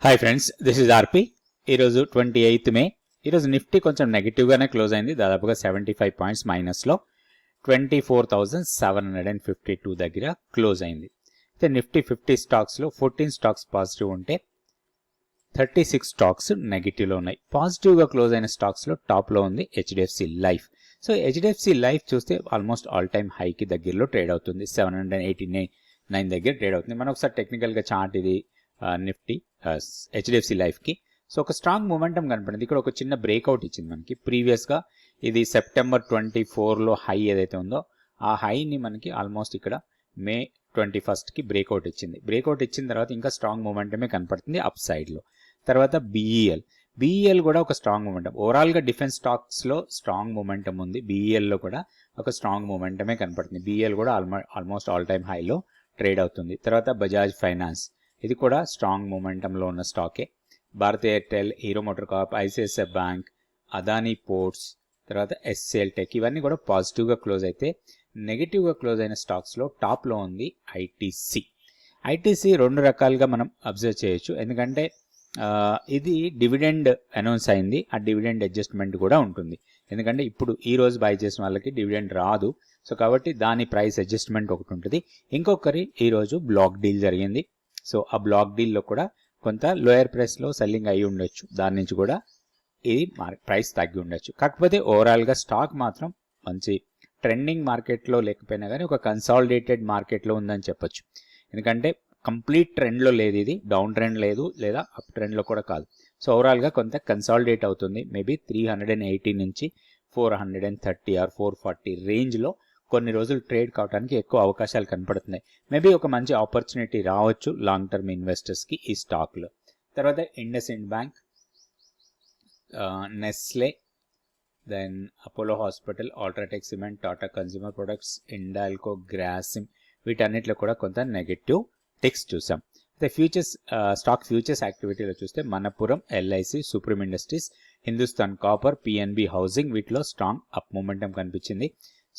Hi friends, this is ఆర్పి. ఈరోజు 28th మే. ఈరోజు Nifty కొంచెం నెగిటివ్గానే క్లోజ్ అయింది, దాదాపుగా 75 పాయింట్స్ మైనస్లో 24,752 దగ్గర క్లోజ్ అయింది. అయితే నిఫ్టీ 50 స్టాక్స్లో 14 స్టాక్స్ పాజిటివ్ ఉంటే 36 స్టాక్స్ నెగిటివ్లో ఉన్నాయి. పాజిటివ్గా క్లోజ్ అయిన స్టాక్స్లో టాప్లో ఉంది HDFC life. So HDFC life చూస్తే ఆల్మోస్ట్ ఆల్ టైమ్ హైకి దగ్గరలో ట్రేడ్ అవుతుంది, 789 దగ్గర ట్రేడ్ అవుతుంది. మనం ఒకసారి టెక్నికల్గా చార్ట్ ఇది నిఫ్టీ హెచ్డిఎఫ్సి లైఫ్కి. సో ఒక స్ట్రాంగ్ మొమెంటం కనపడింది. ఇక్కడ ఒక చిన్న బ్రేక్అవుట్ ఇచ్చింది మనకి. ప్రీవియస్గా ఇది సెప్టెంబర్ 24లో హై ఏదైతే ఉందో ఆ హైని మనకి ఆల్మోస్ట్ ఇక్కడ మే 21కి బ్రేక్అవుట్ ఇచ్చింది. బ్రేక్అవుట్ ఇచ్చిన తర్వాత ఇంకా స్ట్రాంగ్ మొమెంటమే కనపడుతుంది అప్ సైడ్లో. తర్వాత బీఈఎల్ కూడా ఒక స్ట్రాంగ్ మొమెంటం. ఓవరాల్గా డిఫెన్స్ స్టాక్స్లో స్ట్రాంగ్ మొమెంటం ఉంది, బీఈఎల్లో కూడా ఒక స్ట్రాంగ్ మొమెంటమే కనపడుతుంది. బీఈఎల్ కూడా ఆల్మోస్ట్ ఆల్ టైమ్ హైలో ట్రేడ్ అవుతుంది. తర్వాత బజాజ్ ఫైనాన్స్, ఇది కూడా స్ట్రాంగ్ మొమెంటంలో ఉన్న స్టాకే. Bharti Airtel, Hero MotoCorp, ICICI Bank, Adani Ports, తర్వాత ఎస్సీఎల్ టెక్, ఇవన్నీ కూడా పాజిటివ్గా క్లోజ్ అయితే నెగిటివ్గా క్లోజ్ అయిన స్టాక్స్లో టాప్లో ఉంది ఐటీసీ. రెండు రకాలుగా మనం అబ్జర్వ్ చేయొచ్చు, ఎందుకంటే ఇది డివిడెండ్ అనౌన్స్ అయింది, ఆ డివిడెండ్ అడ్జస్ట్మెంట్ కూడా ఉంటుంది. ఎందుకంటే ఇప్పుడు ఈ రోజు బై చేసిన వాళ్ళకి డివిడెండ్ రాదు, సో కాబట్టి దాని ప్రైస్ అడ్జస్ట్మెంట్ ఒకటి ఉంటుంది. ఇంకొకరి ఈరోజు బ్లాక్ డీల్ జరిగింది. సో ఆ బ్లాక్ డీల్లో కూడా కొంత లోయర్ ప్రైస్లో సెల్లింగ్ అయ్యి ఉండొచ్చు, దాని నుంచి కూడా ఇది ప్రైస్ తగ్గి ఉండొచ్చు. కాకపోతే ఓవరాల్గా స్టాక్ మాత్రం మంచి ట్రెండింగ్ మార్కెట్లో లేకపోయినా కానీ ఒక కన్సాలిడేటెడ్ మార్కెట్లో ఉందని చెప్పొచ్చు. ఎందుకంటే కంప్లీట్ ట్రెండ్లో లేదు, ఇది డౌన్ ట్రెండ్ లేదు, లేదా అప్ ట్రెండ్లో కూడా కాదు. సో ఓవరాల్గా కొంత కన్సాలిడేట్ అవుతుంది. మేబీ 380 నుంచి 430 ఆర్ 440 రేంజ్లో కొన్ని రోజులు ట్రేడ్ కావడానికి ఎక్కువ అవకాశాలు కనపడుతున్నాయి. మేబీ ఒక మంచి ఆపర్చునిటీ రావచ్చు లాంగ్ టర్మ్ ఇన్వెస్టర్స్కి ఈ స్టాక్లో. తర్వాత IndusInd bank, Nestle, then Apollo hospital, UltraTech cement, Tata consumer products, Hindalco, Grasim, వీటన్నిటిలో కూడా కొంత నెగటివ్ టిక్స్ చూసాం. అయితే స్టాక్ ఫ్యూచర్స్ యాక్టివిటీలో చూస్తే Manappuram, LIC, supreme industries, Hindustan copper, PNB housing, వీటిలో స్ట్రాంగ్ అప్ మొమెంటం కనిపించింది.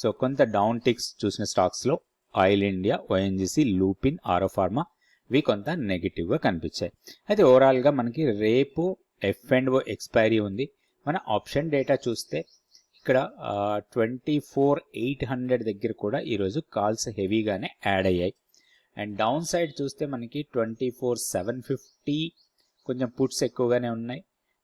సో కొంత డౌన్ టిక్స్ చూసిన స్టాక్స్లో ఆయిల్ ఇండియా, ఓఎన్జీసీ, లూపిన్, ఆరో ఫార్మా, ఇవి కొంత నెగిటివ్గా కనిపించాయి. అయితే ఓవరాల్గా మనకి రేపు F&O ఎక్స్పైరీ ఉంది. మన ఆప్షన్ డేటా చూస్తే ఇక్కడ 24,800 దగ్గర కూడా ఈరోజు కాల్స్ హెవీగానే యాడ్ అయ్యాయి. అండ్ డౌన్ సైడ్ చూస్తే మనకి 24,750 కొంచెం పుట్స్ ఎక్కువగానే ఉన్నాయి.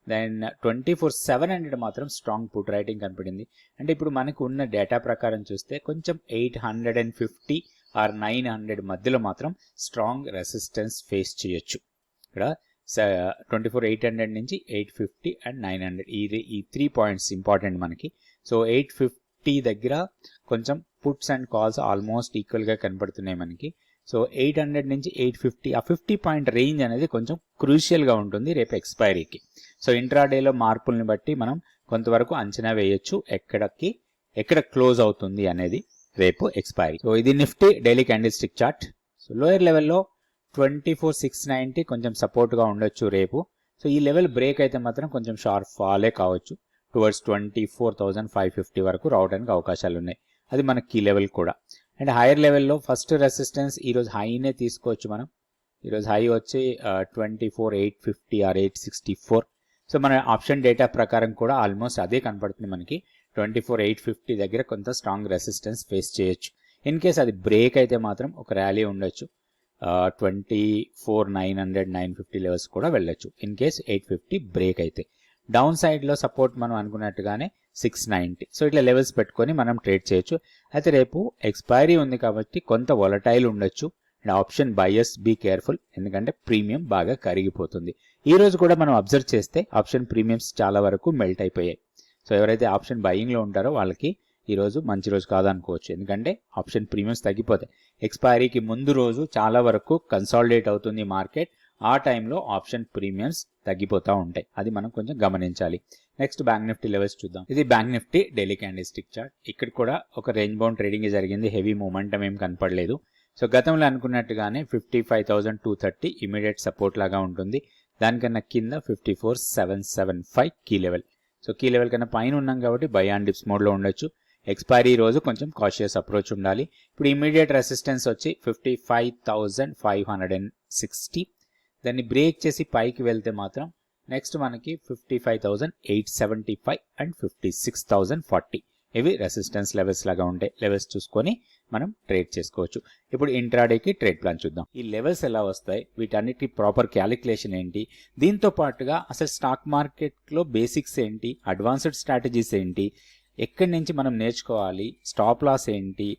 దెన్ 24,700 మాత్రం స్ట్రాంగ్ పుట్ రైటింగ్ కనపడింది. అంటే ఇప్పుడు మనకు ఉన్న డేటా ప్రకారం చూస్తే కొంచెం 850 ఆర్ 900 మధ్యలో మాత్రం స్ట్రాంగ్ రెసిస్టెన్స్ ఫేస్ చేయొచ్చు. ఇక్కడ 24,800 నుంచి 850 అండ్ 900, ఈ 3 పాయింట్స్ ఇంపార్టెంట్ మనకి. సో 850 దగ్గర కొంచెం పుట్స్ అండ్ కాల్స్ ఆల్మోస్ట్ ఈక్వల్గా కనపడుతున్నాయి మనకి. సో 800 నుంచి 850, ఆ 50 పాయింట్ రేంజ్ అనేది కొంచెం క్రూషియల్గా ఉంటుంది రేపు ఎక్స్పైరీకి. సో ఇంట్రాడేలో మార్పుల్ని బట్టి మనం కొంతవరకు అంచనా వేయొచ్చు ఎక్కడ క్లోజ్ అవుతుంది అనేది రేపు ఎక్స్పైరీ. సో ఇది Nifty daily candle stick chart. So lower లెవెల్లో 24,690 కొంచెం సపోర్ట్గా ఉండొచ్చు రేపు. సో ఈ లెవెల్ బ్రేక్ అయితే మాత్రం కొంచెం షార్ప్ ఫాలే కావచ్చు, టువర్డ్స్ 24,550 వరకు రావడానికి అవకాశాలు ఉన్నాయి. అది మన కీ లెవెల్ కూడా. అండ్ హైయర్ లెవెల్లో ఫస్ట్ రెసిస్టెన్స్ ఈరోజు హైనే తీసుకోవచ్చు మనం. ఈరోజు హై వచ్చి 24,850 ఆర్ 864. సో మన ఆప్షన్ డేటా ప్రకారం కూడా ఆల్మోస్ట్ అదే కనపడుతుంది మనకి. 24,850 దగ్గర కొంత స్ట్రాంగ్ రెసిస్టెన్స్ ఫేస్ చేయొచ్చు. ఇన్ కేస్ అది బ్రేక్ అయితే మాత్రం ఒక ర్యాలీ ఉండొచ్చు, 24,900, 950 లెవెల్స్ కూడా వెళ్ళొచ్చు ఇన్ కేస్ 850 బ్రేక్ అయితే. డౌన్ సైడ్లో సపోర్ట్ మనం అనుకున్నట్టుగానే 690. సో ఇట్లా లెవెల్స్ పెట్టుకొని మనం ట్రేడ్ చేయొచ్చు. అయితే రేపు ఎక్స్పైరీ ఉంది కాబట్టి కొంత వొలటైల్ ఉండొచ్చు. And option buyers be careful, ఎందుకంటే ప్రీమియం బాగా కరిగిపోతుంది. ఈ రోజు కూడా మనం అబ్జర్వ్ చేస్తే ఆప్షన్ ప్రీమియమ్స్ చాలా వరకు మెల్ట్ అయిపోయాయి. సో ఎవరైతే ఆప్షన్ బయింగ్లో ఉంటారో వాళ్ళకి ఈరోజు మంచి రోజు కాదనుకోవచ్చు, ఎందుకంటే ఆప్షన్ ప్రీమియమ్స్ తగ్గిపోతాయి. ఎక్స్పైరీకి ముందు రోజు చాలా వరకు కన్సాలిడేట్ అవుతుంది మార్కెట్, ఆ టైంలో ఆప్షన్ ప్రీమియమ్స్ తగ్గిపోతూ ఉంటాయి. అది మనం కొంచెం గమనించాలి. నెక్స్ట్ బ్యాంక్ నిఫ్టీ లెవెల్స్ చూద్దాం. ఇది bank Nifty daily candle stick chart. ఇక్కడ కూడా ఒక రేంజ్ బౌండ్ ట్రేడింగ్ జరిగింది, హెవీ మూమెంటం ఏం కనపడలేదు. సో గతంలో అనుకున్నట్టుగానే 55,230 ఇమీడియట్ సపోర్ట్ లాగా ఉంటుంది. దానికన్నా కింద 54,775 key level. So key level కన్నా పైన ఉన్నాం కాబట్టి బై అండ్ డిప్స్ మోడ్లో ఉండొచ్చు. ఎక్స్పైరీ రోజు కొంచెం కాషియస్ అప్రోచ్ ఉండాలి. ఇప్పుడు ఇమీడియట్ రెసిస్టెన్స్ వచ్చి 55,560, దాన్ని బ్రేక్ చేసి పైకి వెళ్తే మాత్రం నెక్స్ట్ మనకి 55,875 అండ్ 56,040 ఇవి రెసిస్టెన్స్ లెవెల్స్ లాగా ఉంటాయి. లెవెల్స్ చూసుకొని మనం ట్రేడ్ చేసుకోవచ్చు. ఇప్పుడు ఇంట్రాడేకి ట్రేడ్ ప్లాన్ చూద్దాం. ఈ లెవెల్స్ ఎలా వస్తాయి, వీటన్నిటి ప్రాపర్ క్యాలిక్యులేషన్ ఏంటి, దీంతో పాటుగా అసలు స్టాక్ మార్కెట్లో బేసిక్స్ ఏంటి, అడ్వాన్స్డ్ స్ట్రాటజీస్ ఏంటి, ఎక్కడి నుంచి మనం నేర్చుకోవాలి, స్టాప్ లాస్ ఏంటి,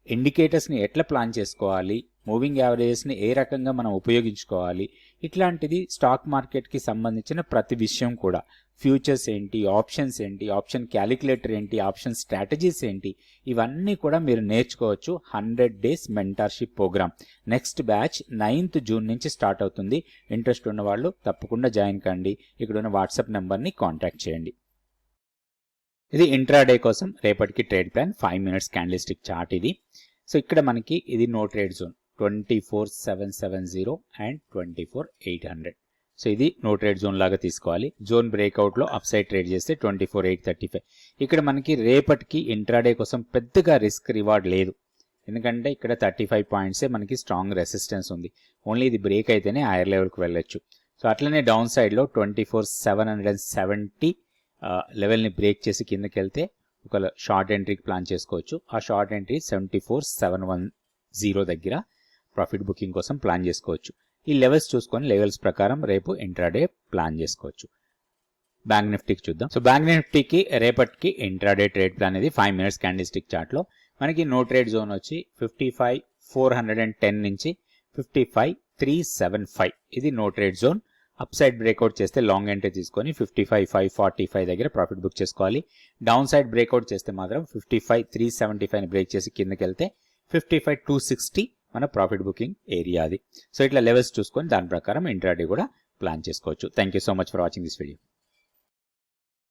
ఇండికేటర్స్ని ఎట్లా ప్లాన్ చేసుకోవాలి, మూవింగ్ యావరేజెస్ని ఏ రకంగా మనం ఉపయోగించుకోవాలి, ఇట్లాంటిది స్టాక్ మార్కెట్కి సంబంధించిన ప్రతి విషయం కూడా, ఫ్యూచర్స్ ఏంటి, ఆప్షన్స్ ఏంటి, ఆప్షన్ క్యాలిక్యులేటర్ ఏంటి, ఆప్షన్ స్ట్రాటజీస్ ఏంటి, ఇవన్నీ కూడా మీరు నేర్చుకోవచ్చు 100 days mentorship programme. Next batch 9th June నుంచి స్టార్ట్ అవుతుంది. ఇంట్రెస్ట్ ఉన్న వాళ్ళు తప్పకుండా జాయిన్ కండి. ఇక్కడ ఉన్న వాట్సాప్ నెంబర్ని కాంటాక్ట్ చేయండి. ఇది ఇంట్రాడే కోసం రేపటికి trade plan 5 minutes candlestick chart ఇది. సో ఇక్కడ మనకి ఇది no trade zone 24,770 and 24,800. So ఇది నో ట్రేడ్ జోన్ లాగా తీసుకోవాలి. జోన్ బ్రేక్అవుట్లో అప్ సైడ్ ట్రేడ్ చేస్తే 24,835. ఇక్కడ మనకి రేపటికి ఇంట్రాడే కోసం పెద్దగా రిస్క్ రివార్డ్ లేదు, ఎందుకంటే ఇక్కడ 35 పాయింట్సే మనకి స్ట్రాంగ్ రెసిస్టెన్స్ ఉంది. ఓన్లీ ఇది బ్రేక్ అయితేనే హైయర్ లెవెల్కి వెళ్ళొచ్చు. సో అట్లనే డౌన్ సైడ్లో 24,770 లెవెల్ని బ్రేక్ చేసి కిందకి వెళ్తే ఒక షార్ట్ ఎంట్రీకి ప్లాన్ చేసుకోవచ్చు. ఆ షార్ట్ ఎంట్రీ 74,710 దగ్గర ప్రాఫిట్ బుకింగ్ కోసం ప్లాన్ చేసుకోవచ్చు. ఈ లెవెల్స్ చూసుకొని లెవెల్స్ ప్రకారం రేపు ఇంట్రాడే ప్లాన్ చేసుకోవచ్చు. బ్యాంక్ నిఫ్టీకి చూద్దాం. సో బ్యాంక్ నిఫ్టీకి రేపటికి ఇంట్రాడే ట్రేడ్ ప్లాన్ అనేది 5 minutes క్యాండిల్స్టిక్ చార్ట్లో మనకి నో ట్రేడ్ జోన్ వచ్చి 55,410 నుంచి 55,375 ఇది no trade zone. Up side breakout చేస్తే లాంగ్ ఎంట్రీ తీసుకొని 55,545 దగ్గర ప్రాఫిట్ బుక్ చేసుకోవాలి. డౌన్ సైడ్ బ్రేక్అవుట్ చేస్తే మాత్రం 55,375 బ్రేక్ చేసి కిందకి వెళ్తే 55,260 మన ప్రాఫిట్ బుకింగ్ ఏరియా అది. సో ఇట్లా లెవెల్స్ చూసుకొని దాని ప్రకారం ఇంట్రాడే కూడా ప్లాన్ చేసుకోవచ్చు. Thank you so much for watching this video.